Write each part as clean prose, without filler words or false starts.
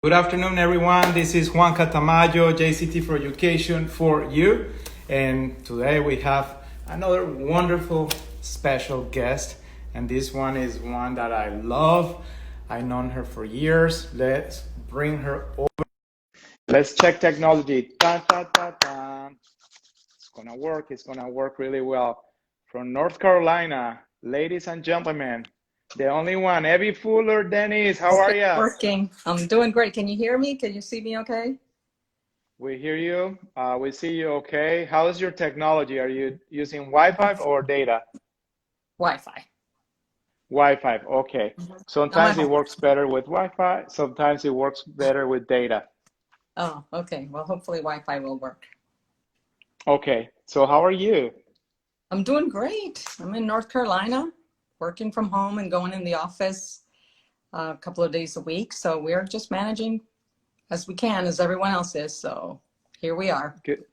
Good afternoon, everyone. This is Juan Catamayo, JCT for Education for you. And today we have another wonderful special guest. And this one is one that I love. I've known her for years. Let's bring her over. Let's check technology. Dun, dun, dun, dun. It's gonna work. It's gonna work really well. From North Carolina, ladies and gentlemen, the only one, Hebe Fuller-Denis. How are Okay, ya? working. I'm doing great. Can you hear me? Can you see me okay? We hear you. We see you okay. How is your technology? Are you using Wi-Fi or data? Wi-Fi. Wi-Fi, okay. I'm at Sometimes it home. works better with Wi-Fi, sometimes it works better with data. Oh, okay. Well, hopefully Wi-Fi will work. Okay, so how are you? I'm doing great. I'm in North Carolina, working from home and going in the office a couple of days a week. So we're just managing as we can, as everyone else is. So here we are, Good.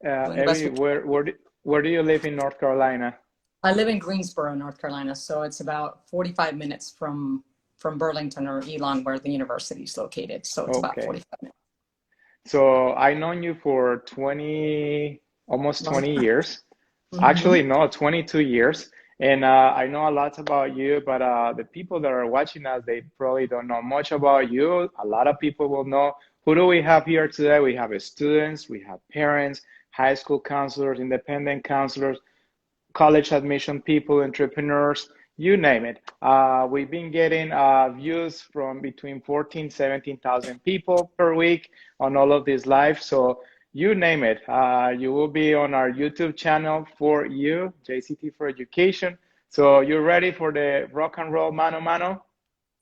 doing the best Abby, we can. where do you live in North Carolina? I live in Greensboro, North Carolina, so it's about 45 minutes from Burlington or Elon, where the university is located. So it's about Okay. 45 minutes. So I known you for 20, almost Long 20 time. years. Hmm. Actually, no, 22 years. And I know a lot about you, but the people that are watching us, they probably don't know much about you. A lot of people will know. Who do we have here today? We have students, we have parents, high school counselors, independent counselors, college admission people, entrepreneurs, you name it. We've been getting views from between 14, 17,000 people per week on all of these live. So you name it. You will be on our YouTube channel for you, JCT for Education. So you're ready for the rock and roll mano mano?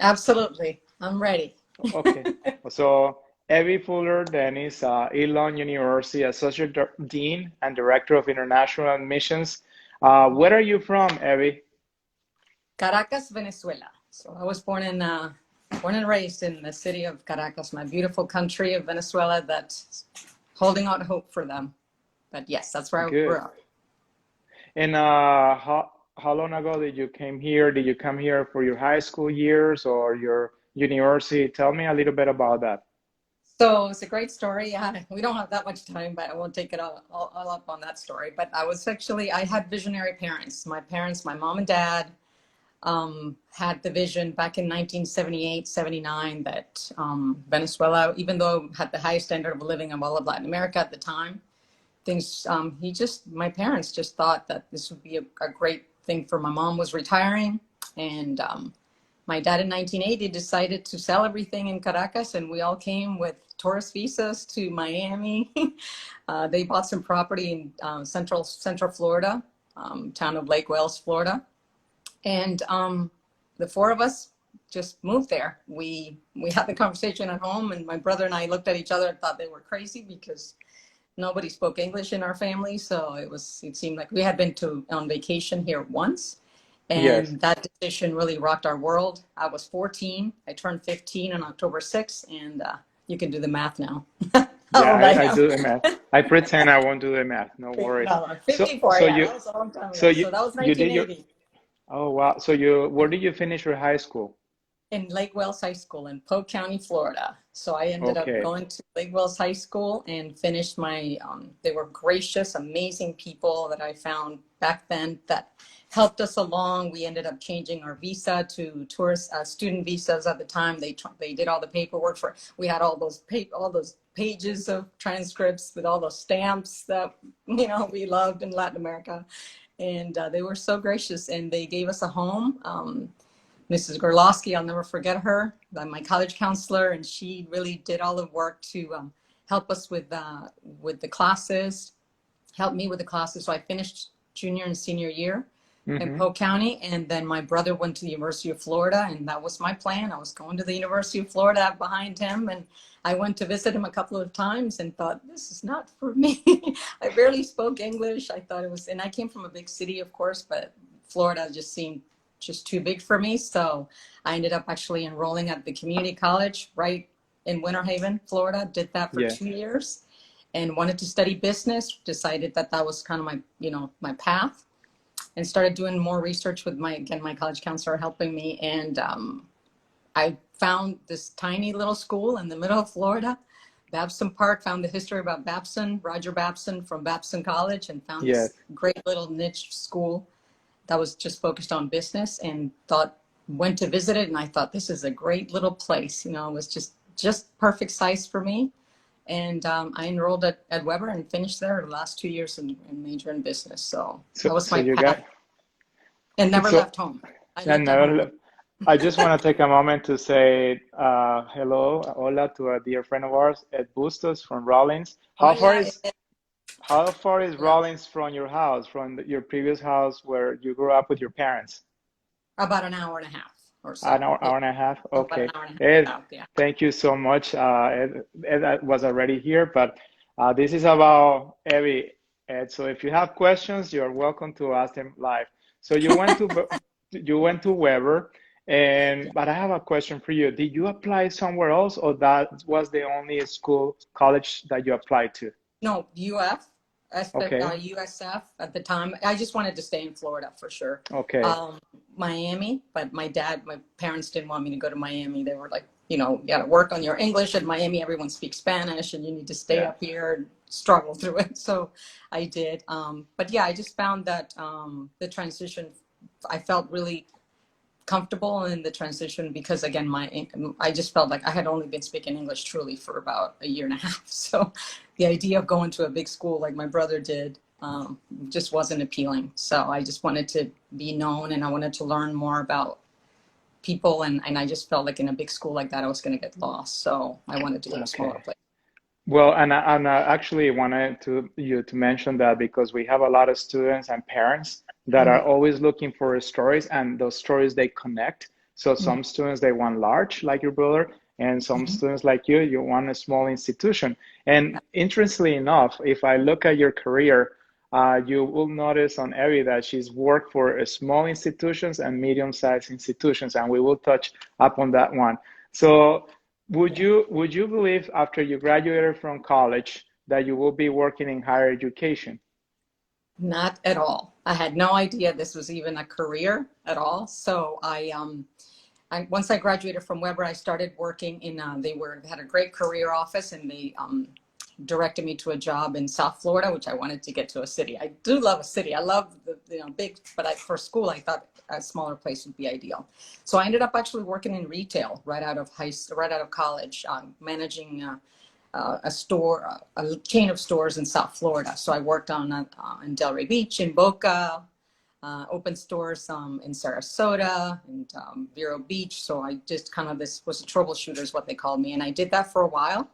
Absolutely. I'm ready. Okay. So Hebe Fuller-Denis, Elon University Associate Dean and Director of International Admissions. Where are you from, Hebe? Caracas, Venezuela. So I was born and raised in the city of Caracas, my beautiful country of Venezuela that's holding out hope for them. But yes, that's where I grew Good. up. And how long ago did you came here? Did you come here for your high school years or your university? Tell me a little bit about that. So it's a great story. Yeah, we don't have that much time, but I won't take it all up on that story. But I had visionary parents. My parents, my mom and dad, had the vision back in 1978, 79 that Venezuela, even though it had the highest standard of living of all of Latin America at the time, my parents just thought that this would be a great thing for my mom was retiring. And my dad in 1980 decided to sell everything in Caracas, and we all came with tourist visas to Miami. They bought some property in Central Florida, town of Lake Wales, Florida. And the four of us just moved there. We had the conversation at home, and my brother and I looked at each other and thought they were crazy because nobody spoke English in our family. So it seemed like we had been on vacation here once. Yes. And that decision really rocked our world. I was 14. I turned 15 on October 6th, and you can do the math now. Yeah, How old I I am. do the math. I pretend I won't do the math. No worries. No, So 54. so Yeah, you that was a long time so ago. you So that was you did your 1980. oh wow. So you where did you finish your high school? In Lake Wales High School in Polk County, Florida. So I ended up Okay. going to Lake Wales High School and finished they were gracious, amazing people that I found back then that helped us along. We ended up changing our visa to tourist student visas at the time. They did all the paperwork for, we had all those pages of transcripts with all those stamps that, we loved in Latin America. And they were so gracious, and they gave us a home. Mrs. Gorlowski, I'll never forget her, my college counselor, and she really did all the work to help us with the classes, help me with the classes. So I finished junior and senior year in Mm-hmm. Polk County, and then my brother went to the University of Florida, and that was my plan. I was going to the University of Florida behind him, and I went to visit him a couple of times and thought, this is not for me. I barely spoke English. I thought it was, and I came from a big city, of course, but Florida just seemed just too big for me. So I ended up actually enrolling at the community college right in Winter Haven, Florida. Did that for Yeah. 2 years and wanted to study business. Decided that that was kind of my path, and started doing more research with my college counselor helping me. And I found this tiny little school in the middle of Florida, Babson Park, found the history about Babson, Roger Babson from Babson College, and found this Yes. great little niche school that was just focused on business, and went to visit it. And I thought, this is a great little place. You know, it was just perfect size for me. And I enrolled at Weber and finished there the last 2 years and major in business. So that was So my you path, got and never so left home. I lived and at home. I just want to take a moment to say hello, hola to a dear friend of ours, Ed Bustos from Rollins. Hola, How far is hola. Rollins from your house, from your previous house where you grew up with your parents? About an hour and a half or An so. hour, Yeah, hour and a half. about an Okay. hour and a Ed, half. Yeah. thank you so much. Ed was already here, but this is about Evie. Ed, so if you have questions, you're welcome to ask them live. So you went to Weber, Yeah. but I have a question for you. Did you apply somewhere else, or that was the only college that you applied to? No, Okay. USF at the time. I just wanted to stay in Florida for sure. Okay. Um, Miami, but my parents didn't want me to go to Miami. They were like, you know, you got to work on your English at Miami. Everyone speaks Spanish, and you need to stay Yeah. up here and struggle through it. So I did. But yeah, I just found that the transition, I felt really comfortable in the transition because again I just felt like I had only been speaking English truly for about a year and a half. So the idea of going to a big school like my brother did just wasn't appealing. So I just wanted to be known, and I wanted to learn more about people, and I just felt like in a big school like that I was going to get lost. So I wanted to go to a smaller Okay. place. Well, and I actually wanted to mention that because we have a lot of students and parents that are Mm-hmm. always looking for stories, and those stories they connect. So Mm-hmm. some students they want large, like your brother, and some Mm-hmm. students like you want a small institution. And interestingly enough, if I look at your career, you will notice on Evie that she's worked for small institutions and medium-sized institutions, and we will touch upon that one. So Yeah. would you believe after you graduated from college that you will be working in higher education? Not at all. I had no idea this was even a career at all. So once I graduated from Weber, I started working in, had a great career office, and they directed me to a job in South Florida, which I wanted to get to a city. I do love a city. I love the, big, but for school, I thought a smaller place would be ideal. So I ended up actually working in retail right out of college, managing a chain of stores in South Florida. So I worked in Delray Beach, in Boca, open stores in Sarasota and Vero Beach. So I just this was a troubleshooter is what they called me. And I did that for a while,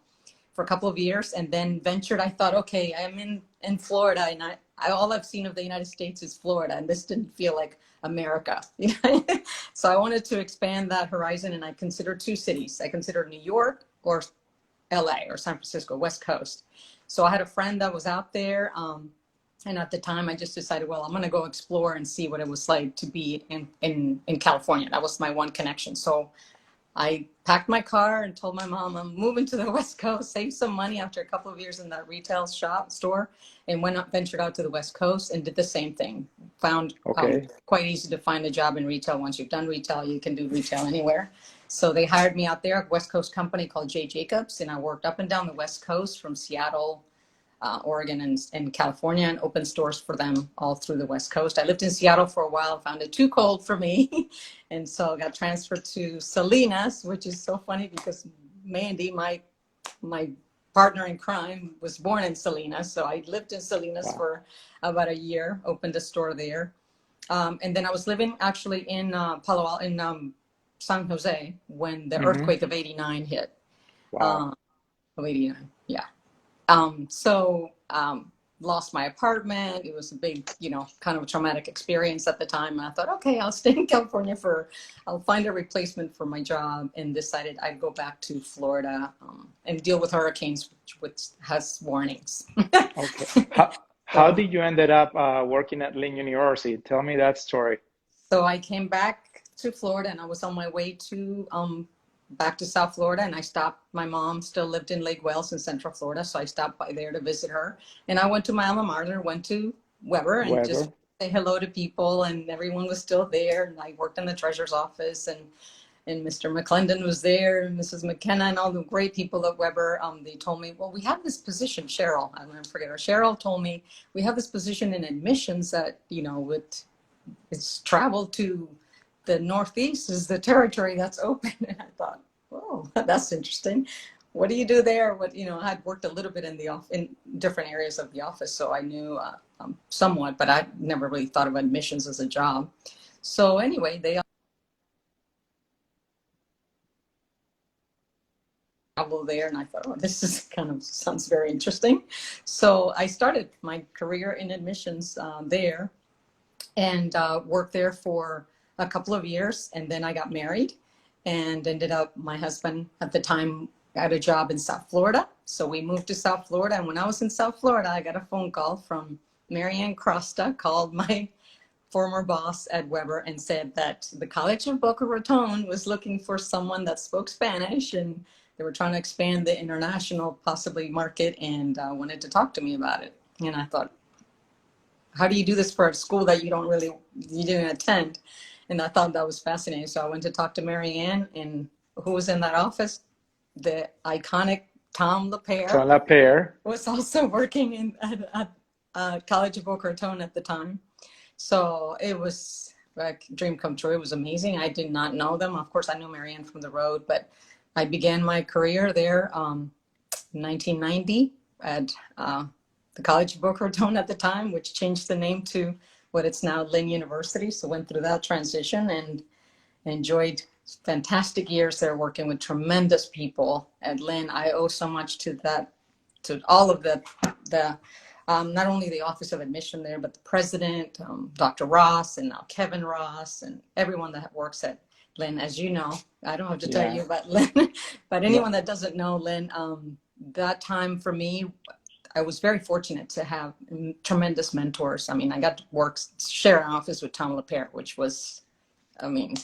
for a couple of years, and then ventured. I thought, okay, I'm in Florida, and all I've seen of the United States is Florida, and this didn't feel like America. So I wanted to expand that horizon, and I considered two cities. I considered New York or LA or San Francisco, West Coast. So I had a friend that was out there. And at the time I just decided, well, I'm going to go explore and see what it was like to be in California. That was my one connection. So I packed my car and told my mom I'm moving to the West Coast, saved some money after a couple of years in that retail store, and ventured out to the West Coast and did the same thing. Found Okay. quite easy to find a job in retail. Once you've done retail, you can do retail anywhere. So they hired me out there, a West Coast company called J. Jacobs, and I worked up and down the West Coast from Seattle, Oregon, and California, and opened stores for them all through the West Coast. I lived in Seattle for a while, found it too cold for me, and so got transferred to Salinas, which is so funny because Mandy, my partner in crime, was born in Salinas. So I lived in Salinas Wow. for about a year, opened a store there. And then I was living actually in San Jose when the Mm-hmm. earthquake of '89 hit. Wow. Of '89, yeah. Lost my apartment. It was a big, kind of a traumatic experience at the time. And I thought, okay, I'll stay in California I'll find a replacement for my job, and decided I'd go back to Florida and deal with hurricanes, which has warnings. Okay. How So, did you ended up working at Lynn University? Tell me that story. so I came back to Florida, and I was on my way to back to South Florida, and I stopped. My mom still lived in Lake Wales in Central Florida, so I stopped by there to visit her. And I went to my alma mater, went to Weber, and just Weber. say hello to people, and everyone was still there. And I worked in the treasurer's office, and and Mr. McClendon was there, and Mrs. McKenna, and all the great people at Weber. They told me, well, we have this position, Cheryl, I'll never forget her. Cheryl told me, we have this position in admissions that, you know, it's traveled to the Northeast is the territory that's open. And I thought, oh, that's interesting. What do you do there? What, you know, I had worked a little bit in different areas of the office, so I knew somewhat, but I never really thought of admissions as a job. So anyway, they travel there, and I thought, oh, this is kind of sounds very interesting. So I started my career in admissions there, and worked there for a couple of years, and then I got married, and ended up, my husband at the time had a job in South Florida, so we moved to South Florida. And when I was in South Florida, I got a phone call from Marianne Crosta, called my former boss at Weber, and said that the College of Boca Raton was looking for someone that spoke Spanish, and they were trying to expand the international possibly market, and wanted to talk to me about it. And I thought, how do you do this for a school that you didn't attend? And I thought that was fascinating. So I went to talk to Marianne, and who was in that office? The iconic Tom LaPere. Tom LaPere Was also working at College of Boca Raton at the time. So it was like a dream come true. It was amazing. I did not know them. Of course, I knew Marianne from the road, but I began my career there in 1990 at the College of Boca Raton at the time, which changed the name to what it's now, Lynn University. So went through that transition and enjoyed fantastic years there, working with tremendous people at Lynn. I owe so much to that, to all of the not only the Office of Admission there, but the president, Dr. Ross, and now Kevin Ross, and everyone that works at Lynn. As you know, I don't have to tell you about Lynn, but anyone that doesn't know Lynn, that time for me, I was very fortunate to have tremendous mentors. I mean, I got to share an office with Tom LaPere, which was, I mean,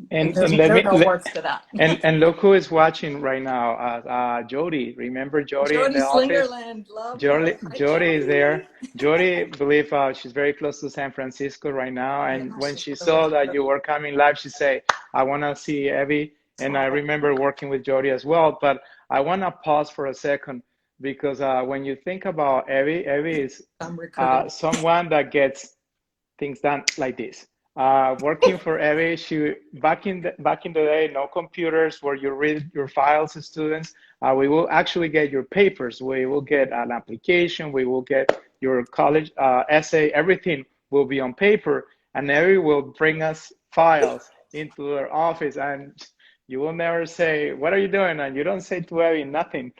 and there's let no me words to that. and look who is watching right now. Jody, remember Jody in Jody the office? Slingerland, love her. Hi, Jody is there. Jody. Jody, believe she's very close to San Francisco right now. Yeah, And when she's she really saw that good. you were coming live, she said, I want to see Hebe. And I remember working with Jody as well. But I want to pause for a second, because when you think about Hebe is I'm recruiting. someone that gets things done like this. Working for Hebe, she back in the day, no computers where you read your files as students. We will actually get your papers. We will get an application. We will get your college essay. Everything will be on paper, and Hebe will bring us files into her office, and you will never say, "What are you doing?" And you don't say to Hebe nothing.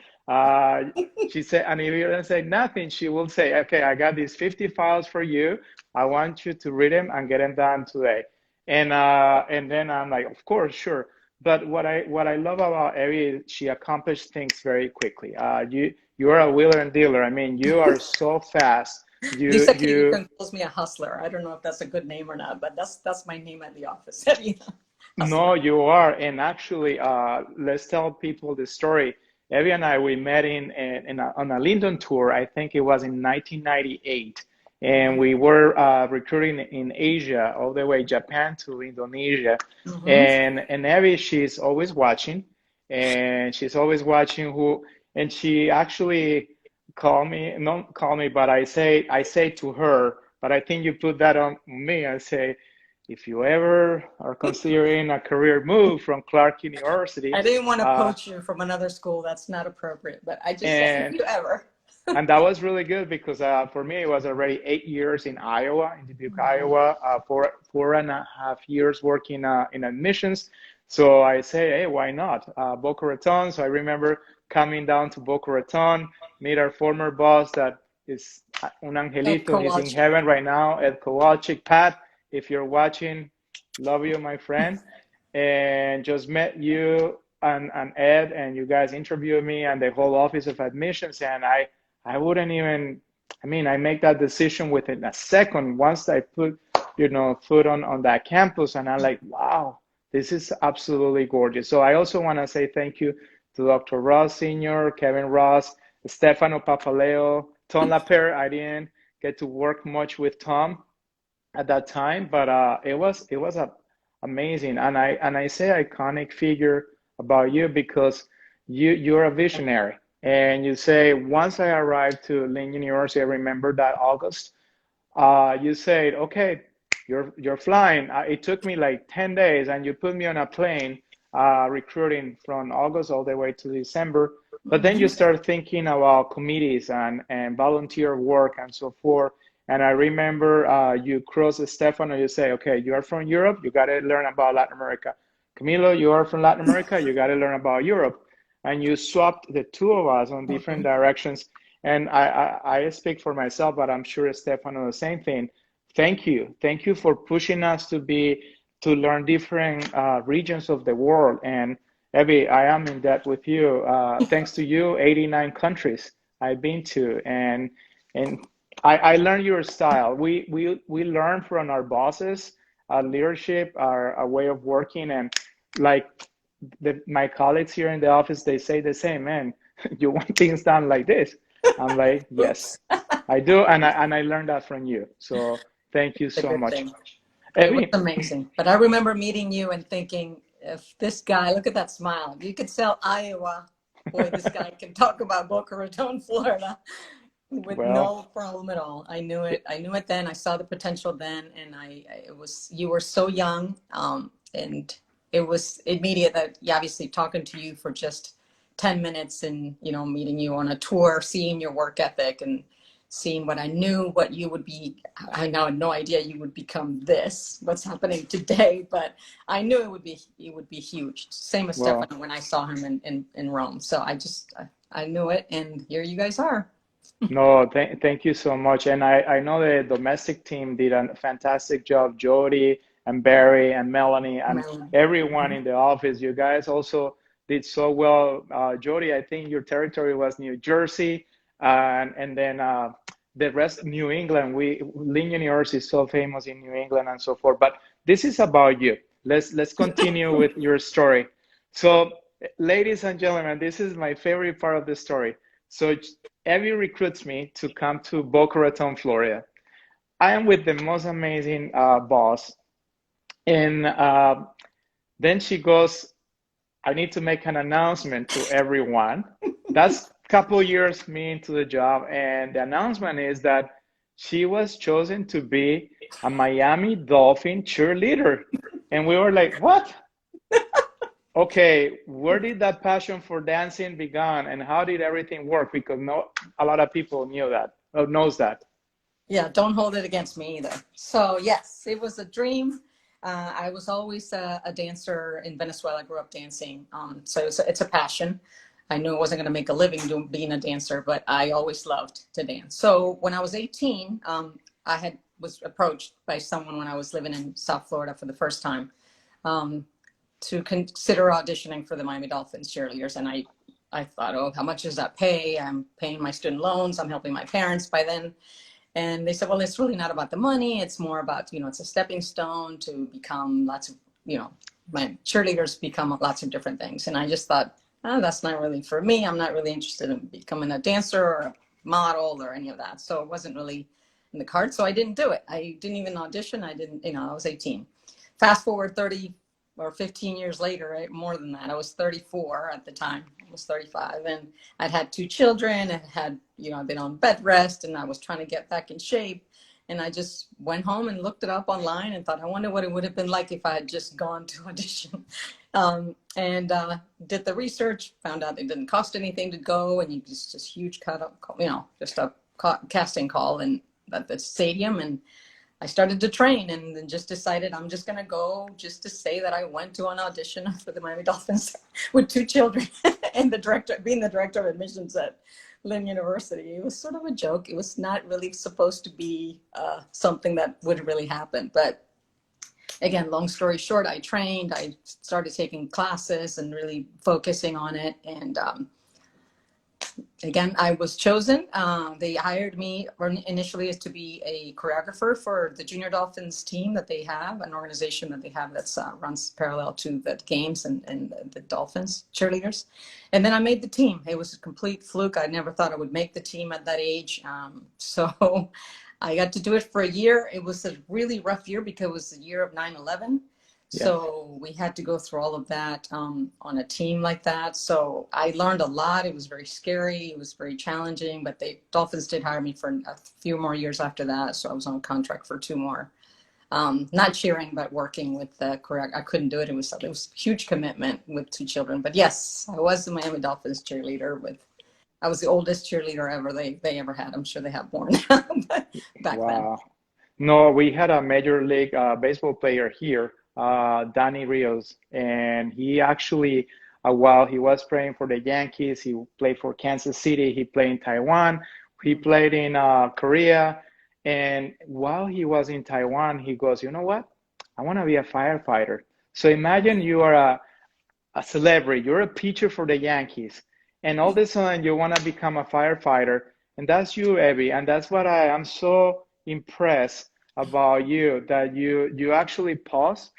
She said, and if you don't say nothing, she will say, "Okay, I got these 50 files for you. I want you to read them and get them done today." And then I'm like, of course, sure. But what I love about Evie is she accomplished things very quickly. You're a wheeler and dealer. I mean, you are so fast. Lisa You calls me a hustler. I don't know if that's a good name or not, but that's my name at the office. No, Hustler. you are. And actually, let's tell people the story. Evie and I, we met on a Linden tour. I think it was in 1998. And we were recruiting in Asia, all the way Japan to Indonesia. Mm-hmm. And Evie, she's always watching. And she's always watching and she actually not call me, but I say to her, but I think you put that on me. I say, if you ever are considering a career move from Clark University, I didn't want to poach you from another school. That's not appropriate, but I just said, if and you ever. and that was really good, because for me it was already 8 years in Iowa, in Dubuque, Iowa, 4.5 years working in admissions. So I say, hey, why not? Boca Raton. So I remember coming down to Boca Raton, meet our former boss that is un Ed angelito. He's in Kowalczyk. heaven right now, Ed Kowalczyk. Pat, if you're watching, love you, my friend. And just met you and Ed, and you guys interviewed me and the whole office of admissions. And I wouldn't even, I mean, I make that decision within a second once I put, foot on that campus. And I'm like, wow, this is absolutely gorgeous. So I also want to say thank you to Dr. Ross Sr., Kevin Ross, Stefano Papaleo, Tom LaPere. I didn't get to work much with Tom at that time, but it was amazing. And I say iconic figure about you because you're a visionary. And you say, once I arrived to Lynn University, I remember that August, you said, okay, you're flying. It took me like 10 days, and you put me on a plane, recruiting from August all the way to December. But then you Mhm. start thinking about committees and volunteer work and so forth. And I remember you cross Stefano, you say, okay, you are from Europe, you got to learn about Latin America. Camilo, you are from Latin America, you got to learn about Europe. And you swapped the two of us on different Mhm. directions. And I speak for myself, but I'm sure Stefano the same thing. Thank you. Thank you for pushing us to learn different regions of the world. And Abby, I am in debt with you. Thanks to you, 89 countries I've been to, and I learned your style. We learn from our bosses, our leadership, our way of working, and like my colleagues here in the office, they say the same, man. You want things done like this? I'm like, yes, Oops. I do, and I learned that from you. So thank you A so good much, thing. It was Evie. amazing. But I remember meeting you and thinking, if this guy, look at that smile. You could sell Iowa. Boy, this guy can talk about Boca Raton, Florida with Well, no problem at all. I knew it. I knew it then. I saw the potential then. And it was, you were so young. And it was immediate that obviously talking to you for just 10 minutes and, meeting you on a tour, seeing your work ethic and seeing what I knew, what you would be. I now had no idea you would become this, what's happening today, but I knew it would be huge. Same as well, Stefano when I saw him in Rome. So I knew it, and here you guys are. no, thank you so much. And I know the domestic team did a fantastic job, Jody and Barry and Melanie and Marilyn. everyone in the office. You guys also did so well. Jody, I think your territory was New Jersey, and then the rest, New England. Lynn University is so famous in New England and so forth. But this is about you. Let's continue with your story. So, ladies and gentlemen, this is my favorite part of the story. So Abby recruits me to come to Boca Raton, Florida. I am with the most amazing boss, and then she goes, "I need to make an announcement to everyone." That's a couple years me into the job, and the announcement is that she was chosen to be a Miami Dolphin cheerleader, and we were like, "What?" Okay, where did that passion for dancing began, and how did everything work? Because no, a lot of people knew that, or knows that. Yeah, don't hold it against me either. So yes, it was a dream. I was always a dancer in Venezuela. I grew up dancing, so it's a passion. I knew I wasn't going to make a living being a dancer, but I always loved to dance. So when I was 18, was approached by someone when I was living in South Florida for the first time, um, to consider auditioning for the Miami Dolphins cheerleaders, and I thought, oh, how much does that pay? I'm paying my student loans. I'm helping my parents by then. And they said, well, it's really not about the money. It's more about, it's a stepping stone to become lots of, my cheerleaders become lots of different things. And I just thought, oh, that's not really for me. I'm not really interested in becoming a dancer or a model or any of that. So it wasn't really in the cards. So I didn't do it. I didn't even audition. I didn't, I was 18. Fast forward 30 or 15 years later, right? More than that. I was 34 at the time. I was 35, and I'd had two children and had, I'd been on bed rest, and I was trying to get back in shape. And I just went home and looked it up online and thought, I wonder what it would have been like if I had just gone to audition. And did the research, found out it didn't cost anything to go, and you just huge cut, just a casting call and at the stadium, and I started to train and then just decided I'm just going to go just to say that I went to an audition for the Miami Dolphins with two children and being the director of admissions at Lynn University. It was sort of a joke. It was not really supposed to be something that would really happen. But again, long story short, I trained, I started taking classes and really focusing on it. And again, I was chosen. They hired me initially as to be a choreographer for the Junior Dolphins team that they have, an organization that they have that's runs parallel to the games and the Dolphins cheerleaders. And then I made the team. It was a complete fluke. I never thought I would make the team at that age. So I got to do it for a year. It was a really rough year because it was the year of 9/11. Yes. So we had to go through all of that on a team like that. So I learned a lot. It was very scary. It was very challenging, but Dolphins did hire me for a few more years after that. So I was on contract for 2 more. Not cheering, but working with the correct. I couldn't do it. It was a huge commitment with 2 children. But yes, I was the Miami Dolphins cheerleader. I was the oldest cheerleader ever they ever had. I'm sure they have more now, but back then. Wow. No, we had a major league baseball player here, Danny Rios, and he actually, while he was playing for the Yankees, he played for Kansas City, he played in Taiwan, he played in Korea, and while he was in Taiwan, he goes, you know what? I want to be a firefighter. So imagine you are a celebrity, you're a pitcher for the Yankees, and all of a sudden you want to become a firefighter, and that's you, Abby, and that's what I am so impressed about you, that you actually pause.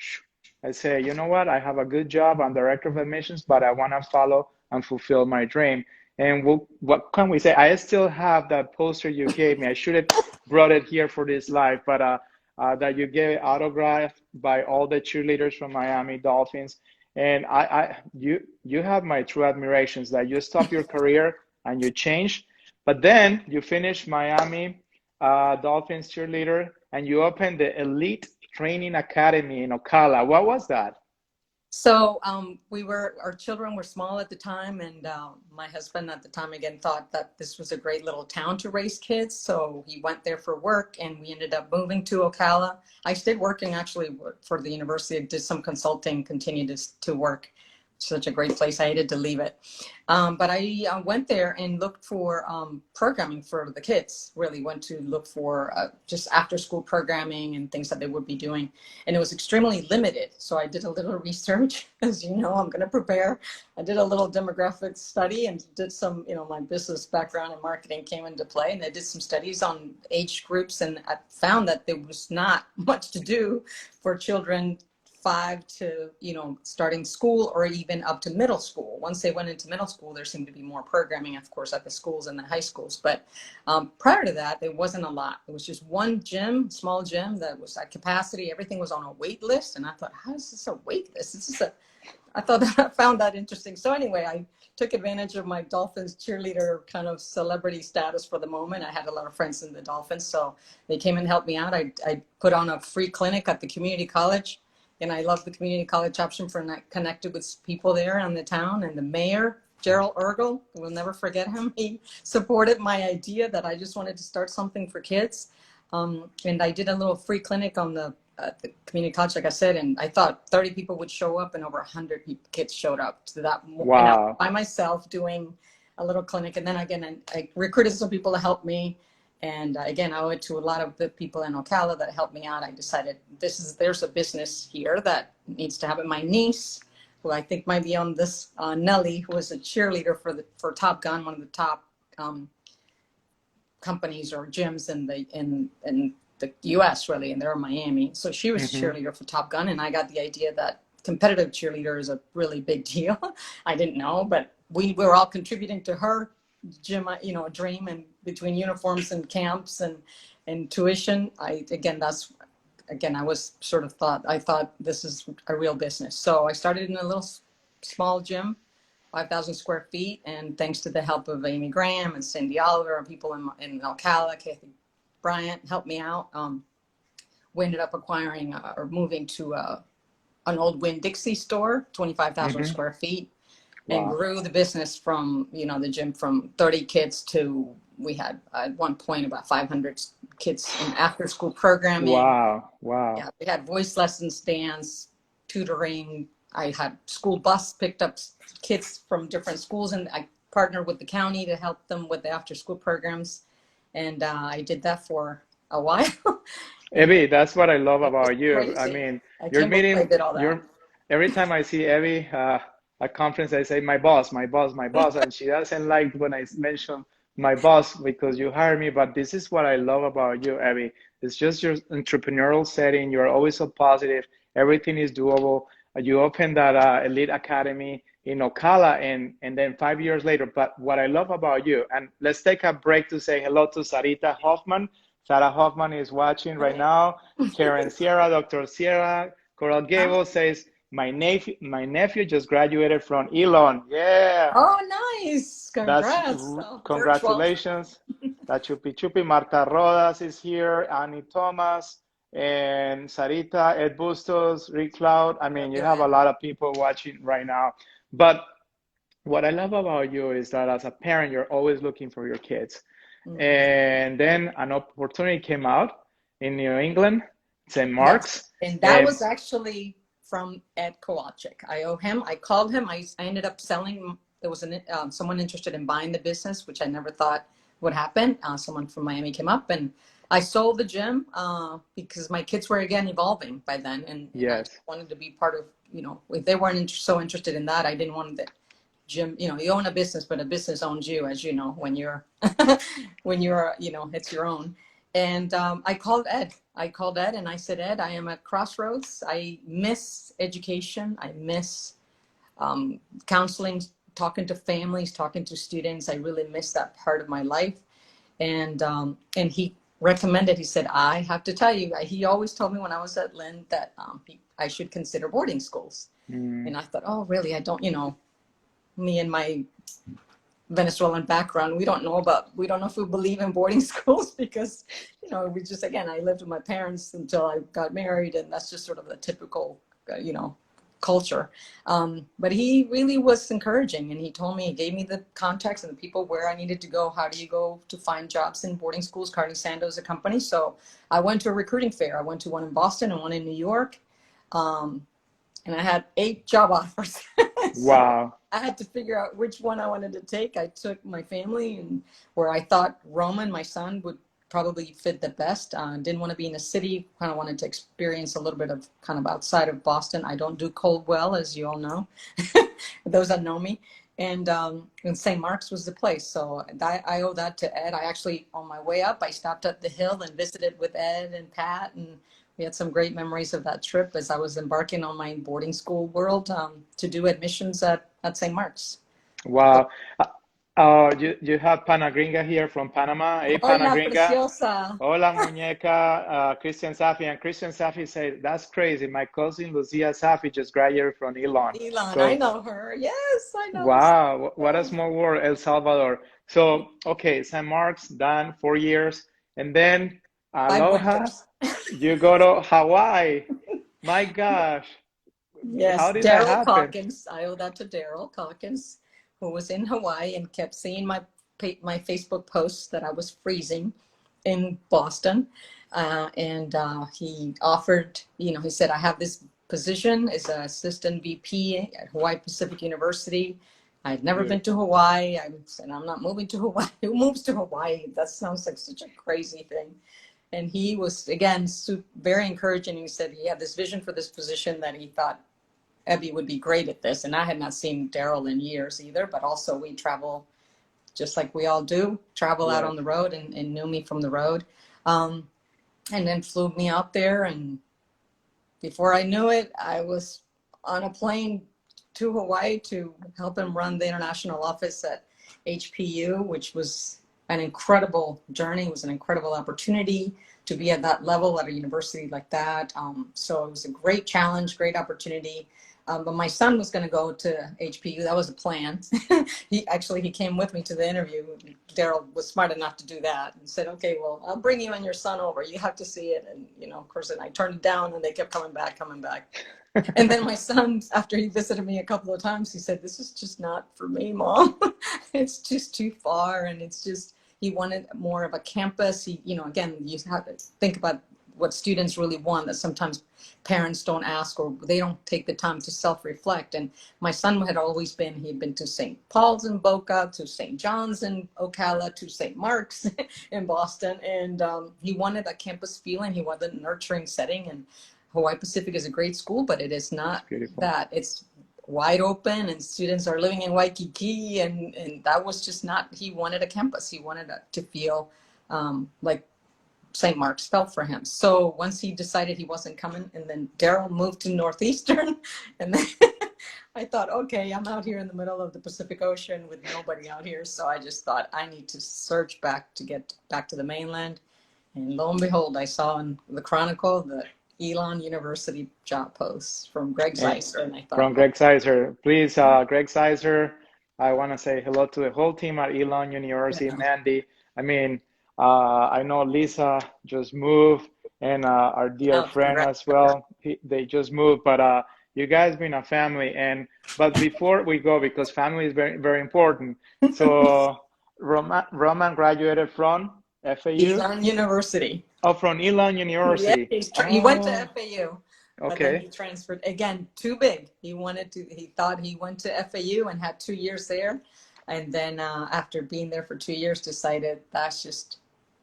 I say, you know what, I have a good job, I'm director of admissions, but I want to follow and fulfill my dream. And what can we say? I still have that poster you gave me. I should have brought it here for this live, but that you gave autographed by all the cheerleaders from Miami Dolphins. And you have my true admirations that you stop your career and you change, but then you finish Miami Dolphins cheerleader and you open the Elite Training Academy in Ocala. What was that? So our children were small at the time, and my husband at the time again thought that this was a great little town to raise kids. So he went there for work, and we ended up moving to Ocala. I stayed working actually for the university, did some consulting, continued to work. Such a great place. I hated to leave it. But I went there and looked for programming for the kids, really went to look for just after school programming and things that they would be doing. And it was extremely limited. So I did a little research, as you know, I'm going to prepare. I did a little demographic study and did some, my business background and marketing came into play. And I did some studies on age groups, and I found that there was not much to do for children 5 to, starting school or even up to middle school. Once they went into middle school, there seemed to be more programming, of course, at the schools and the high schools. But prior to that, there wasn't a lot. It was just one gym, small gym that was at capacity. Everything was on a wait list. And I thought, how is this a wait list? I found that interesting. So anyway, I took advantage of my Dolphins cheerleader kind of celebrity status for the moment. I had a lot of friends in the Dolphins, so they came and helped me out. I put on a free clinic at the community college. And I love the community college option for connected with people there in the town. And the mayor, Gerald Ergel, we'll never forget him. He supported my idea that I just wanted to start something for kids. And I did a little free clinic on the community college, like I said, and I thought 30 people would show up, and over 100 kids showed up to that. Wow. And I was by myself doing a little clinic. And then again, I recruited some people to help me. And again, I owe it to a lot of the people in Ocala that helped me out. I decided there's a business here that needs to happen. My niece, who I think might be on this, Nellie, who was a cheerleader for Top Gun, one of the top companies or gyms in the U.S. really, and they're in Miami. So she was a cheerleader for Top Gun, and I got the idea that competitive cheerleader is a really big deal. I didn't know, but we were all contributing to her gym, dream, and between uniforms and camps and tuition, I thought this is a real business. So I started in a little small gym, 5,000 square feet, and thanks to the help of Amy Graham and Cindy Oliver and people in Ocala, Kathy Bryant helped me out. We ended up acquiring or moving to an old Winn-Dixie store, 25,000 square feet. Wow. And grew the business from, the gym from 30 kids to, we had at one point about 500 kids in after school programming. Wow. Yeah, we had voice lessons, dance, tutoring. I had school bus picked up kids from different schools, and I partnered with the county to help them with the after school programs. And I did that for a while. Evie, that's what I love about you. Crazy. I mean, every time I see Evie, at conference, I say, my boss, and she doesn't like when I mention my boss because you hired me, but this is what I love about you, Abby. It's just your entrepreneurial setting. You're always so positive. Everything is doable. You opened that Elite Academy in Ocala, and then 5 years later, but what I love about you, and let's take a break to say hello to Sarita Hoffman. Sarah Hoffman is watching right now. Karen Sierra, Dr. Sierra, Coral Oh, Gable says, my nephew just graduated from Elon. Yeah, oh, nice. Congrats. Virtual. congratulations. That Chupi Chupi. Marta Rodas is here. Annie Thomas and Sarita, Ed Bustos, Rick Cloud. I mean, you have a Brilliant. lot of people watching right now. But what I love about you is that as a parent, you're always looking for your kids. Mm. And then an opportunity came out in New England, St. Yes. Mark's. And that And was actually from Ed Kowalczyk. I owe him. I called him. I ended up selling. There was someone interested in buying the business, which I never thought would happen. Someone from Miami came up and I sold the gym because my kids were again evolving by then. And I just yes, wanted to be part of, if they weren't so interested in that, I didn't want the gym, you own a business, but a business owns you, as you know, when you're, it's your own. And I called Ed. I called Ed and I said, Ed, I am at crossroads. I miss education. I miss counseling, talking to families, talking to students. I really miss that part of my life. And he recommended, he said, I have to tell you, he always told me when I was at Lynn that I should consider boarding schools. mm, And I thought, oh, really? I don't, me and my Venezuelan background, we don't know if we believe in boarding schools because, we just, again, I lived with my parents until I got married, and that's just sort of the typical, culture. But he really was encouraging, and he told me, he gave me the contacts and the people where I needed to go. How do you go to find jobs in boarding schools? Carney Sandoz, a company. So I went to a recruiting fair. I went to one in Boston and one in New York. And I had 8 job offers. So wow, I had to figure out which one I wanted to take. I took my family and where I thought Roman, my son, would probably fit the best. Didn't want to be in a city, kind of wanted to experience a little bit of kind of outside of Boston. I don't do cold well, as you all know, those that know me. And St. Mark's was the place. So I owe that to Ed. I actually, on my way up, I stopped at the Hill and visited with Ed and Pat, and we had some great memories of that trip as I was embarking on my boarding school world to do admissions at St. Mark's. wow. You have Pana Gringa here from Panama. Hey, Pana Hola, Gringa. preciosa. Hola, muñeca. Christian Safi. And Christian Safi said, that's crazy. My cousin Lucia Safi just graduated from Elon. Elon, I So, know her. Yes, I know. wow, what a Oh, small world, El Salvador. So, okay, St. Mark's done 4 years. And then 5 Aloha, winters. you go to Hawaii. My gosh, Yes, how did that Daryl happen? Calkins. I owe that to Daryl Calkins, who was in Hawaii and kept seeing my Facebook posts that I was freezing in Boston. And he offered, he said, I have this position as an assistant VP at Hawaii Pacific University. I'd never been to Beautiful. Hawaii. I said, I'm not moving to Hawaii. Who moves to Hawaii? That sounds like such a crazy thing. And he was, again, very encouraging. He said he had this vision for this position that he thought Ebby would be great at this. And I had not seen Daryl in years either, but also we travel just like we all do, travel out Yes. on the road and knew me from the road. Um, and then flew me out there. And before I knew it, I was on a plane to Hawaii to help him run the international office at HPU, which was an incredible journey. It was an incredible opportunity to be at that level at a university like that. So it was a great challenge, great opportunity. But my son was going to go to HPU. That was the plan. He came with me to the interview. Daryl was smart enough to do that and said, okay, well, I'll bring you and your son over. You have to see it. And, of course, and I turned it down and they kept coming back. And then my son, after he visited me a couple of times, he said, this is just not for me, Mom. It's just too far. And it's just, he wanted more of a campus. Again, you have to think about what students really want that sometimes parents don't ask or they don't take the time to self-reflect. And my son had always been, he'd been to St. Paul's in Boca, to St. John's in Ocala, to St. Mark's in Boston. And he wanted a campus feeling. He wanted a nurturing setting. And Hawaii Pacific is a great school, but it is It's not beautiful. that. It's wide open and students are living in Waikiki. And that was just not, he wanted a campus. He wanted to feel like St. Mark's felt for him. So once he decided he wasn't coming, and then Daryl moved to Northeastern, and then I thought, okay, I'm out here in the middle of the Pacific Ocean with nobody out here. So I just thought I need to search back to get back to the mainland. And lo and behold, I saw in the Chronicle that Elon University job post from Greg And Zeiser, and I thought, from oh, Greg Sizer. Please, Greg Sizer, I want to say hello to the whole team at Elon University, yeah, Mandy. I mean, I know Lisa just moved, and our dear oh, friend congrats. as well. They just moved, but you guys been a family. And but before we go, because family is very very important. So Roman graduated from FAU. Elon University. Oh, from Elon Yeah, University. he went to Oh, FAU, but then he okay. transferred again, too big. He thought he went to FAU and had 2 years there. And then after being there for 2 years, decided that's just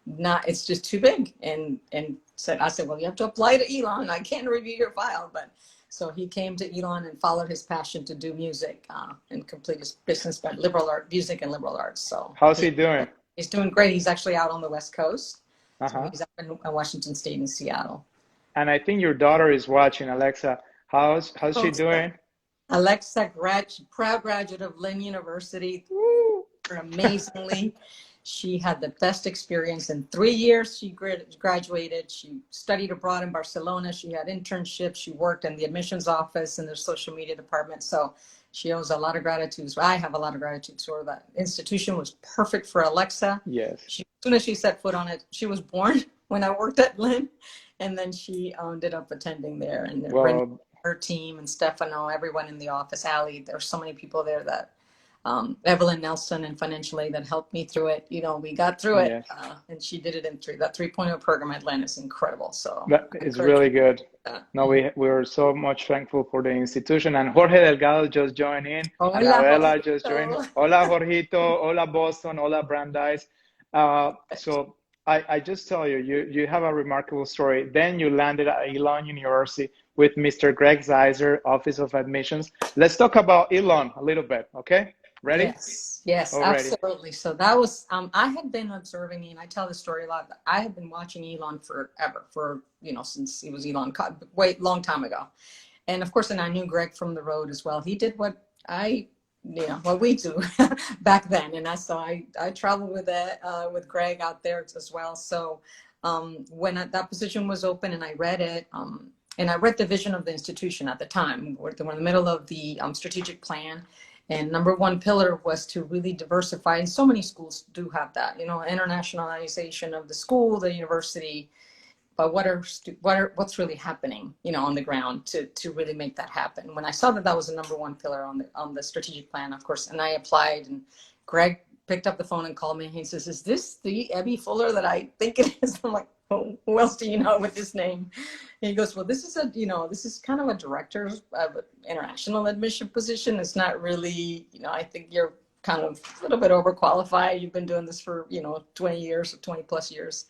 not, it's just too big. And I said, well, you have to apply to Elon. I can't review your file. But so he came to Elon and followed his passion to do music and complete his business by liberal art, music and liberal arts. So How's he doing? he's doing great. He's actually out on the West Coast. So Uh-huh. he's up in Washington State and Seattle. And I think your daughter is watching, Alexa. How's she Oh, doing? Alexa, proud graduate of Lynn University, Woo. amazingly. She had the best experience in 3 years. She graduated. She studied abroad in Barcelona. She had internships. She worked in the admissions office and their social media department. So she owes a lot of gratitude. I have a lot of gratitude to her. That institution was perfect for Alexa. Yes. As soon as she set foot on it, she was born when I worked at Lynn. And then she ended up attending there. And Well, her team and Stefano, everyone in the office, Allie, there's so many people there that Evelyn Nelson and financial aid that helped me through it. You know, we got through it, yes. and she did it in that 3.0 program at Lynn is incredible. So That I is encourage really you to good. do that. No, we're so much thankful for the institution. And Jorge Delgado just joined in. Hola, Anabella just joined. Jorgito. Hola, Jorgito. Hola, Boston. Hola, Brandeis. So I just tell you, you have a remarkable story. Then you landed at Elon University with Mr. Greg Zeiser, Office of Admissions. Let's talk about Elon a little bit, okay? Ready? Yes, Already. absolutely. So that was, I had been observing, and I tell this story a lot. I had been watching Elon forever, since he was Elon, long time ago. And of course, and I knew Greg from the road as well. He did what what we do back then. And I traveled with Greg out there as well. So when that position was open and I read it, and I read the vision of the institution at the time, we're in the middle of the strategic plan. And number one pillar was to really diversify. And so many schools do have that, internationalization of the school, the university. But what's really happening, on the ground to really make that happen? When I saw that was the number one pillar on the strategic plan, of course, and I applied, and Greg picked up the phone and called me. And he says, "Is this the Hebe Fuller that I think it is?" I'm like, "Oh, who else do you know with this name?" And he goes, "Well, this is kind of a director of international admission position. It's not really, I think you're kind of a little bit overqualified. You've been doing this for 20 years or 20 plus years."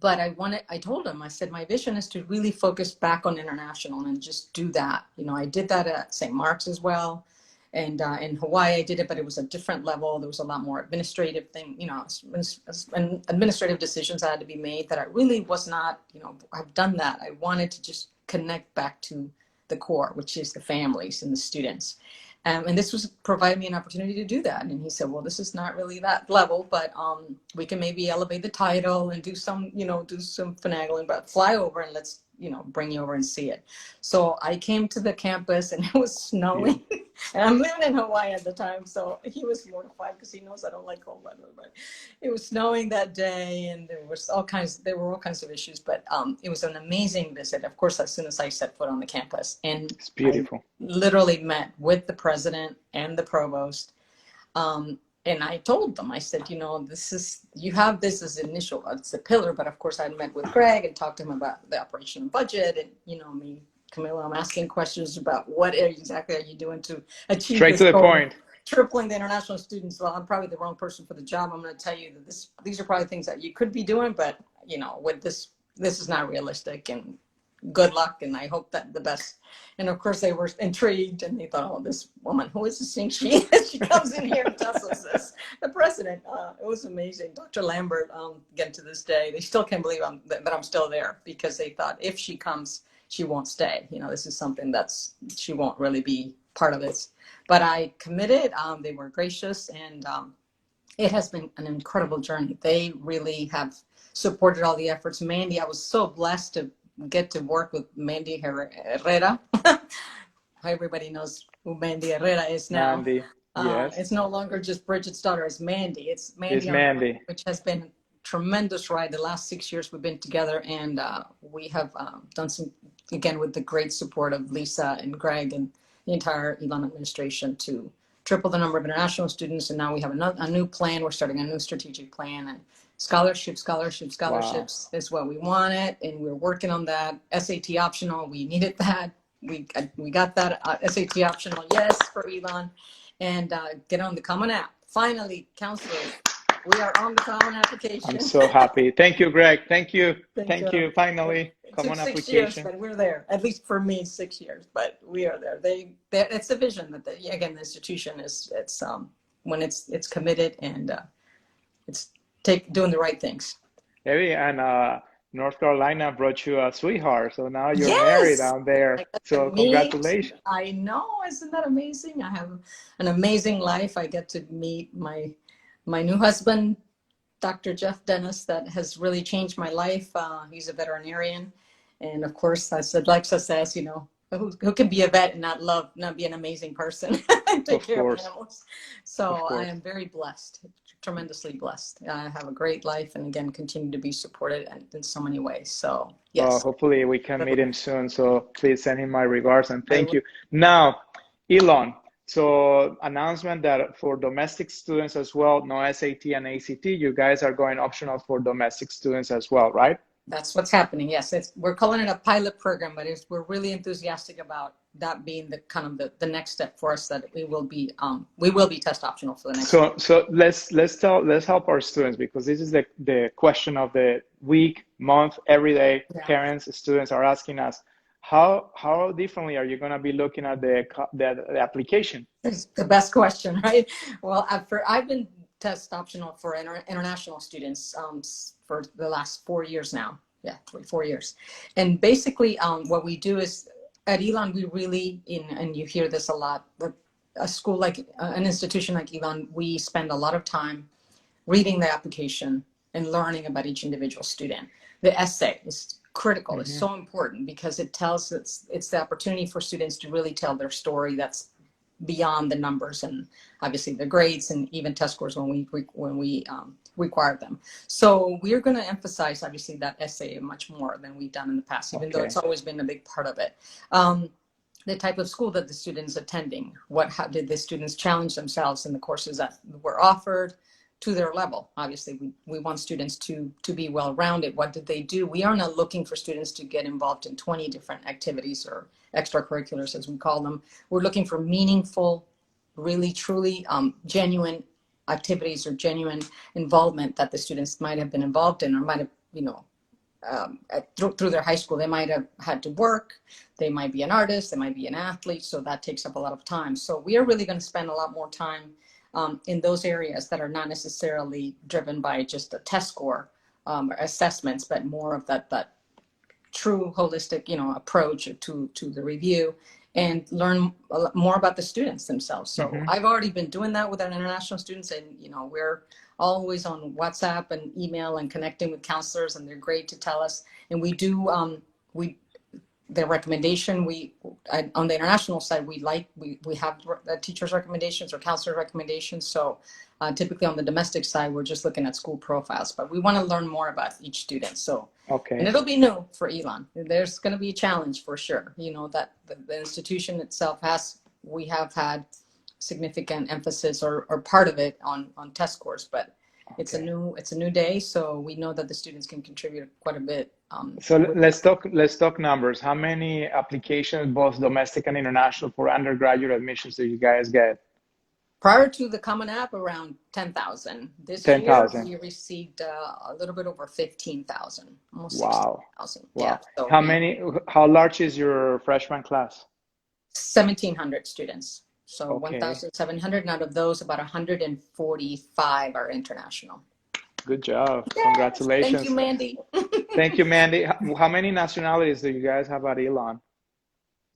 But I told him, I said, my vision is to really focus back on international and just do that. I did that at St. Mark's as well. And in Hawaii, I did it, but it was a different level. There was a lot more administrative administrative decisions that had to be made that I really was not, I've done that. I wanted to just connect back to the core, which is the families and the students. And this was providing me an opportunity to do that. And he said, well, this is not really that level, but we can maybe elevate the title and do some finagling, but fly over and let's, bring you over and see it. So I came to the campus and it was snowing. Yeah. And I'm living in Hawaii at the time. So he was mortified because he knows I don't like cold weather, but it was snowing that day and there were all kinds of issues, but it was an amazing visit. Of course, as soon as I set foot on the campus, and It's beautiful. I literally met with the president and the provost. And I told them, I said, you have this as initial, it's a pillar, but of course I met with Greg and talked to him about the operation and budget and, me, Camila, I'm asking questions about what exactly are you doing to achieve Straight this to the goal? point. Tripling the international students. Well, I'm probably the wrong person for the job. I'm going to tell you that these are probably things that you could be doing, but with this is not realistic, and good luck. And I hope that the best. And of course they were intrigued and they thought, oh, this woman, who is this thing she comes in here and tells us this. The president, it was amazing. Dr. Lambert, again to this day, they still can't believe that I'm still there, because they thought if she comes, she won't stay. This is something she won't really be part of this. But I committed. They were gracious, and it has been an incredible journey. They really have supported all the efforts. Mandy, I was so blessed to get to work with Mandy Herrera. Everybody knows who Mandy Herrera is now. Mandy, yes, It's no longer just Bridget's daughter, it's Mandy. It's it's Mandy on her, Mandy. which has been a tremendous ride. The last 6 years we've been together, and we have done some, again, with the great support of Lisa and Greg and the entire Elon administration, to triple the number of international students. And now we have a new plan. We're starting a new strategic plan, and scholarships Wow. is what we wanted, and we're working on that. SAT optional, we needed that. We got that SAT optional, yes, for Elon, and get on the Common App. Finally, counselors, we are on the Common I'm application. so happy. Thank you, Greg. Thank you. Thank Thank you. you. Finally, It come took on 6 years, application. but we're there. At least for me, 6 years, but we are there. It's the vision that again, the institution is. It's when it's committed, and it's doing the right things. Maybe, and North Carolina brought you a sweetheart, so now you're married Yes, down there. I got to So meet. congratulations. I know, isn't that amazing? I have an amazing life. I get to meet my new husband, Dr. Jeff Dennis, that has really changed my life. He's a veterinarian, and of course, as Alexa says, who can be a vet and not be an amazing person and take Of care of course, animals. of So I course. am very blessed, tremendously blessed. I have a great life, and again, continue to be supported in so many ways. So Well, yes, hopefully we can meet him soon. So please send him my regards and I thank will. you. Now, Elon, so announcement that for domestic students as well, no SAT and ACT, you guys are going optional for domestic students as well, right? That's what's happening. Yes, we're calling it a pilot program, but we're really enthusiastic about that being the kind of the next step for us. That we will be test optional for the next year. So let's help our students, because this is the question of the week, month, every day. Yeah, Parents, students are asking us, how differently are you going to be looking at the application? it's the best question, right? Well, I've been test optional for international students for the last 4 years now. Yeah, 4 years. And basically, what we do is at Elon, we really, and you hear this a lot, but a school like an institution like Elon, we spend a lot of time reading the application and learning about each individual student. The essay is critical. It's Hmm. so important because it tells it's the opportunity for students to really tell their story that's beyond the numbers and obviously the grades and even test scores when we require them. So we're going to emphasize obviously that essay much more than we've done in the past, even though Okay. it's always been a big part of it. The type of school that the students attending, how did the students challenge themselves in the courses that were offered to their level. Obviously, we want students to be well-rounded. What did they do? We are not looking for students to get involved in 20 different activities or extracurriculars, as we call them. We're looking for meaningful, really, truly genuine activities or genuine involvement that the students might have been involved in or might have, through their high school. They might have had to work. They might be an artist. They might be an athlete. So that takes up a lot of time. So we are really going to spend a lot more time in those areas that are not necessarily driven by just a test score or assessments, but more of that true holistic, approach to the review and learn more about the students themselves. So Hmm. I've already been doing that with our international students, and we're always on WhatsApp and email and connecting with counselors, and they're great to tell us. And we do the recommendation on the international side, we have teachers recommendations or counselor recommendations. So typically on the domestic side, we're just looking at school profiles, but we want to learn more about each student. So, and Okay. it'll be new for Elon. There's going to be a challenge for sure. That the institution itself we have had significant emphasis or part of it on test scores, but it's a new day. So we know that the students can contribute quite a bit. So let's talk numbers. How many applications, both domestic and international, for undergraduate admissions do you guys get? Prior to the Common App, around 10,000. This year, 10,000. we received a little bit over 15,000, almost Wow. 16,000. Yeah, Wow. so How large is your freshman class? 1,700 students. So Okay. 1,700, and out of those, about 145 are international. Good job. Yes, thank you, Congratulations. Mandy. Thank you, Mandy. How many nationalities do you guys have at Elon?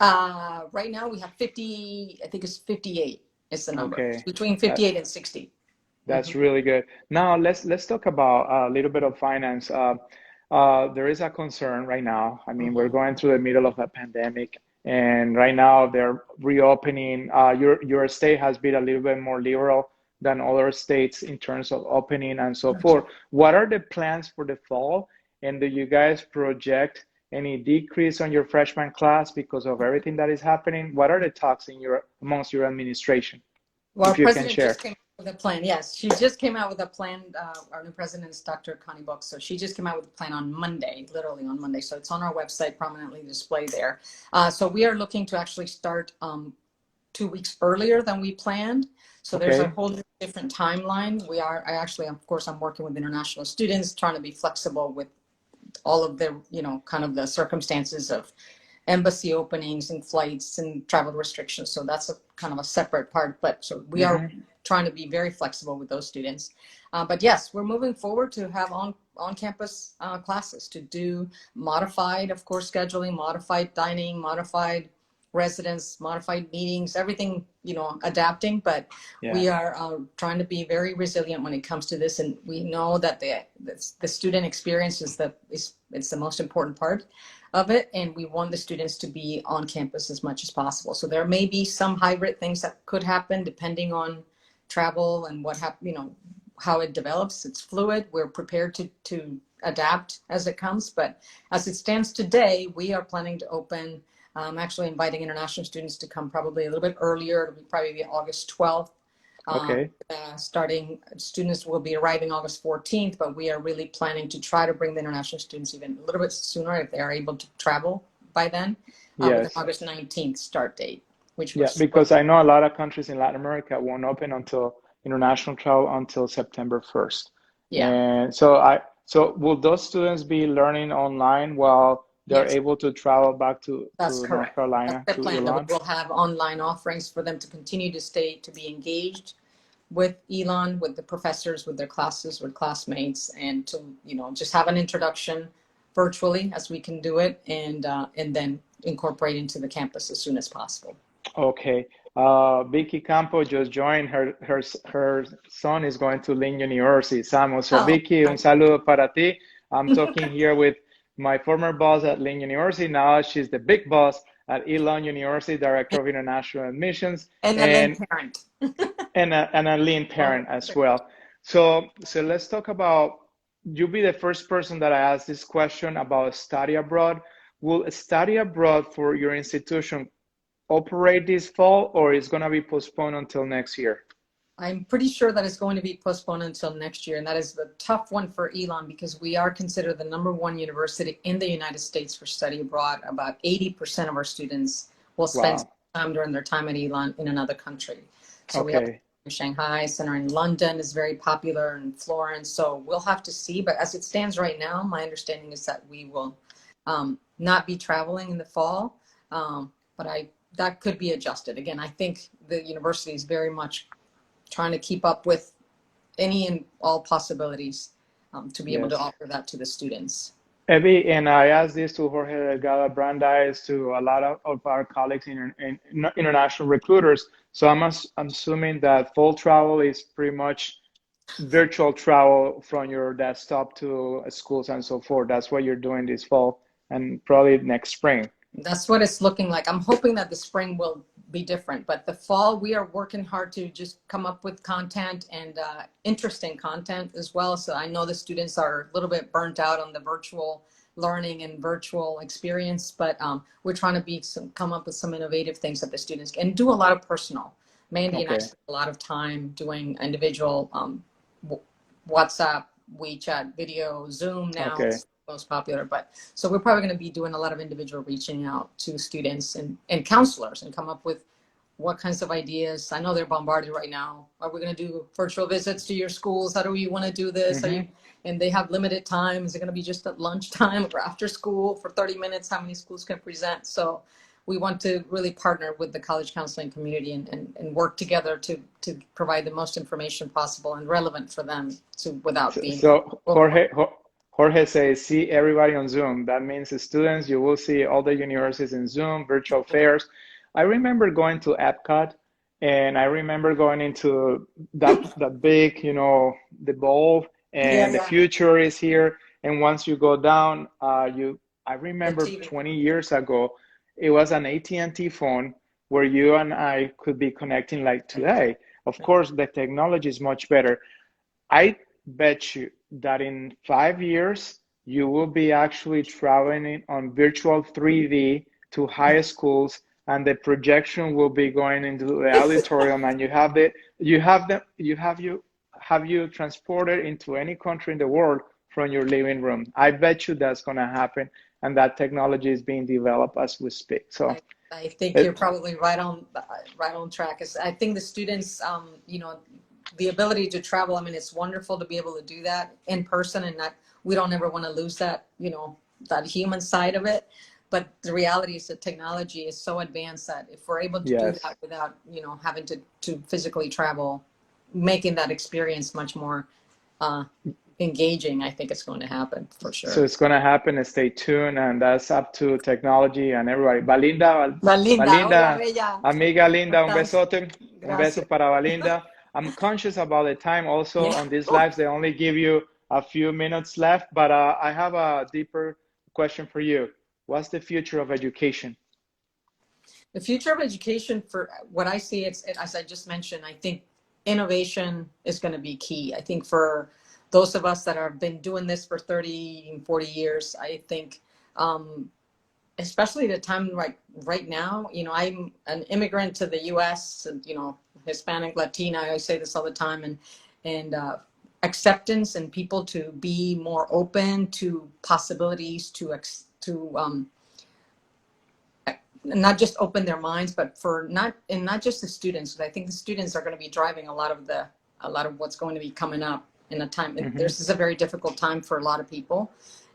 Right now, we have 50, I think it's 58 is the number, Okay. between That, 58 and 60. that's really good. Now let's talk about a little bit of finance. there is a concern right now. I mean, we're going through the middle of a pandemic, and right now they're reopening. Your state has been a little bit more liberal than other states in terms of opening and so forth. What are the plans for the fall? And do you guys project any decrease on your freshman class because of everything that is happening? What are the talks in your amongst your administration, Well, our if you can president share? just came out with a plan. Yes, she just came out with a plan. Our new president is Dr. Connie Book. So she just came out with a plan on Monday, literally on Monday. So it's on our website, prominently displayed there. So we are looking to actually start 2 weeks earlier than we planned. So there's a Okay. whole different timeline. Of course, I'm working with international students, trying to be flexible with all of the, kind of the circumstances of embassy openings and flights and travel restrictions. So that's a kind of a separate part. But so we are trying to be very flexible with those students. But yes, we're moving forward to have on-campus classes, to do modified, of course, scheduling, modified dining, modified residence, modified meetings, everything, adapting. But we are trying to be very resilient when it comes to this. And we know that the student experience is it's the most important part of it, and we want the students to be on campus as much as possible. So there may be some hybrid things that could happen depending on travel and how it develops. It's fluid. We're prepared to adapt as it comes, but as it stands today, we are planning to open, actually inviting international students to come probably a little bit earlier. It'll probably be August 12th. Okay. Starting, students will be arriving August 14th, but we are really planning to try to bring the international students even a little bit sooner if they are able to travel by then, with an Yes. August 19th start date, which Yeah, was because I know a lot of countries in Latin America won't open until international travel until September 1st. yeah, And so will those students be learning online while they're yes, able to travel back that's to North correct. That's Carolina, the to plan, that we Elon? will have online offerings for them to continue to be engaged with Elon, with the professors, with their classes, with classmates, and to, just have an introduction virtually as we can do it, and then incorporate into the campus as soon as possible. Okay. Vicky Campo just joined. Her son is going to Lynn University, Samuel. So Oh, Vicky, un saludo para ti. I'm talking here with my former boss at Lynn University. Now she's the big boss at Elon University, Director of International Admissions, and a Lynn and parent. a Lynn parent as well. So let's talk about, you'll be the first person that I ask this question about study abroad. Will study abroad for your institution operate this fall, or is going to be postponed until next year? I'm pretty sure that it's going to be postponed until next year. And that is the tough one for Elon, because we are considered the #1 university in the United States for study abroad. About 80% of our students will spend time during their time at Elon in another country. So we have Shanghai, center in London is very popular, and Florence. So we'll have to see. But as it stands right now, my understanding is that we will not be traveling in the fall. But that could be adjusted. Again, I think the university is very much trying to keep up with any and all possibilities to be able to offer that to the students. Hebe, and I asked this to Jorge Delgado Brandeis, to a lot of our colleagues in international recruiters. So I'm assuming that fall travel is pretty much virtual travel from your desktop to schools and so forth. That's what you're doing this fall and probably next spring. That's what it's looking like. I'm hoping that the spring will be different, but the fall, we are working hard to just come up with content, and interesting content as well. So I know the students are a little bit burnt out on the virtual learning and virtual experience, but we're trying to come up with some innovative things that the students can do. A lot of personal. Mandy and I spend a lot of time doing individual WhatsApp, WeChat video, Zoom now. It's most popular, but so we're probably going to be doing a lot of individual reaching out to students and counselors, and come up with what kinds of ideas. I know they're bombarded right now. Are we going to do virtual visits to your schools? How do we want to do this? And they have limited time. Is it going to be just at lunchtime or after school for 30 minutes? How many schools can present? So we want to really partner with the college counseling community and work together to provide the most information possible and relevant for them without being. So Jorge says, see everybody on Zoom. That means the students, you will see all the universities in Zoom, virtual fairs. I remember going to Epcot, and I remember going into that big, the ball, and the future is here. And once you go down, I The remember TV. 20 years ago, it was an AT&T phone where you and I could be connecting like today. Of course, the technology is much better. I bet you that in 5 years, you will be actually traveling on virtual 3D to high schools, and the projection will be going into the auditorium, and have you transported into any country in the world from your living room. I bet you that's going to happen, and that technology is being developed as we speak. So, I think you're it, probably right on track. I think the students, you know, the ability to travel. I mean, it's wonderful to be able to do that in person, and not we don't ever want to lose that, you know, that human side of it. But the reality is that technology is so advanced that if we're able to do yes. that without, you know, having to physically travel, making that experience much more uh, engaging, I think it's going to happen for So sure. it's going to happen. Stay tuned, and that's up to technology and everybody. Valinda, Valinda, hola Valinda, Bella, amiga ¿cómo linda, un estás? besote, un beso Gracias. para Valinda. I'm conscious about the time also Yeah. on these lives. They only give you a few minutes left, but I have a deeper question for you. What's the future of education? The future of education, for what I see, it's as I just mentioned, I think innovation is going to be key. I think for those of us that have been doing this for 30 and 40 years, I think especially the time right now, you know, I'm an immigrant to the US, and, you know, Hispanic, Latina, I always say this all the time, and acceptance and people to be more open to possibilities, to not just open their minds, but not just the students. But I think the students are going to be driving a lot of what's going to be coming up in a time. Hmm. This is a very difficult time for a lot of people,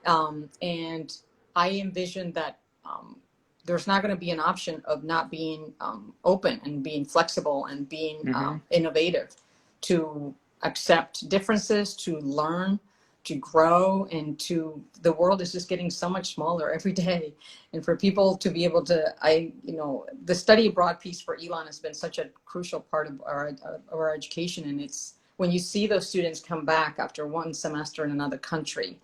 and I envision that there's not going to be an option of not being open and being flexible and being Hmm. innovative, to accept differences, to learn, to grow, and the world is just getting so much smaller every day. And for people to be able to, you know, the study abroad piece for Elon has been such a crucial part of our education. And it's when you see those students come back after one semester in another country,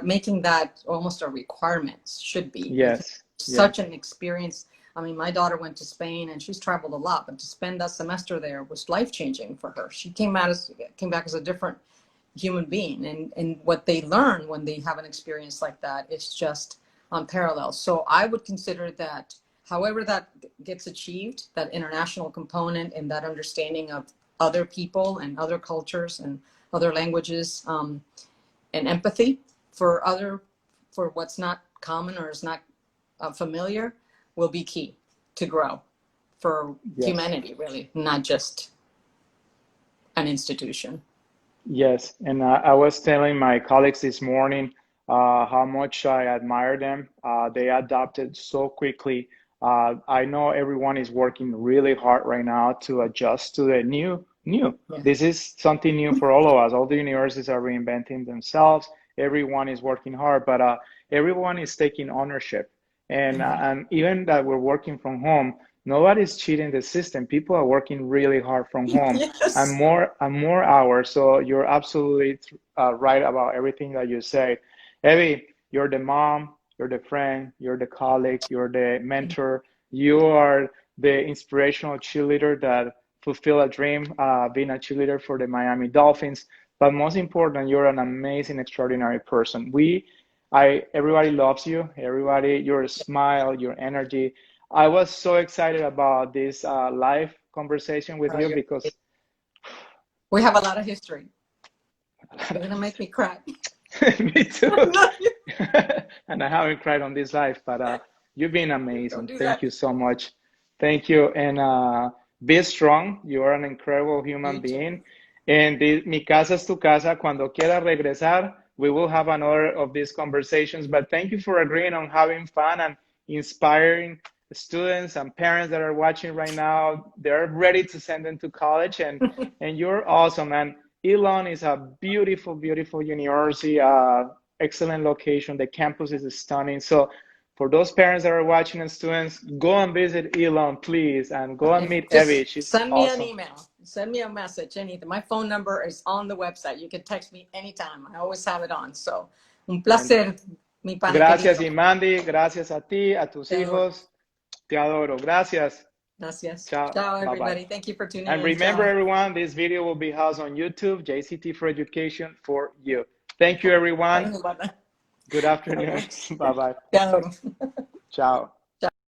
making that almost a requirement should be, because Yes, such yes. an experience. I mean, my daughter went to Spain and she's traveled a lot, but to spend that semester there was life changing for her. She came back as a different human being, and what they learn when they have an experience like that is just unparalleled. So I would consider that, however that gets achieved, that international component and that understanding of other people and other cultures and other languages, and empathy for what's not common or is not familiar, will be key to grow for Yes. humanity, really, not just an institution. Yes, and I was telling my colleagues this morning how much I admire them. They adapted so quickly. I know everyone is working really hard right now to adjust to the new. Yeah. This is something new for all of us. All the universities are reinventing themselves. Everyone is working hard, but everyone is taking ownership. And even that we're working from home, nobody's cheating the system. People are working really hard from home Yes. and more hours. So you're absolutely right about everything that you say. Evie, you're the mom, you're the friend, you're the colleague, you're the mentor. You are the inspirational cheerleader that fulfill a dream, being a cheerleader for the Miami Dolphins. But most important, you're an amazing, extraordinary person. Everybody loves you. Everybody, your smile, your energy. I was so excited about this live conversation with Oh, you because we have a lot of history. You're gonna make me cry. me too. And I haven't cried on this live, but you've been Don't amazing. do Thank that. you so much. Thank you. And be strong. You are an incredible human You too. being. And mi casa es tu casa. Cuando quiera regresar, we will have another of these conversations. But thank you for agreeing on having fun and inspiring students and parents that are watching right now. They're ready to send them to college, and you're awesome. And Elon is a beautiful, beautiful university, excellent location. The campus is stunning. So for those parents that are watching and students, go and visit Elon, please, and go and meet Evie. Just She's send me an awesome. email, send me a message, anything. My phone number is on the website. You can text me anytime. I always have it on. So Un placer, mi pana Gracias, querido. Imandi. Gracias a ti, a tus Te adoro. hijos. Te adoro. Gracias. Gracias. Ciao. Ciao, Bye-bye. everybody. Thank you for tuning And in. remember, Ciao. everyone, this video will be housed on YouTube, JCT for Education for you. Thank you, everyone. Adiós, mi pana. Good afternoon. Bye-bye. Bye-bye. Te adoro. Ciao.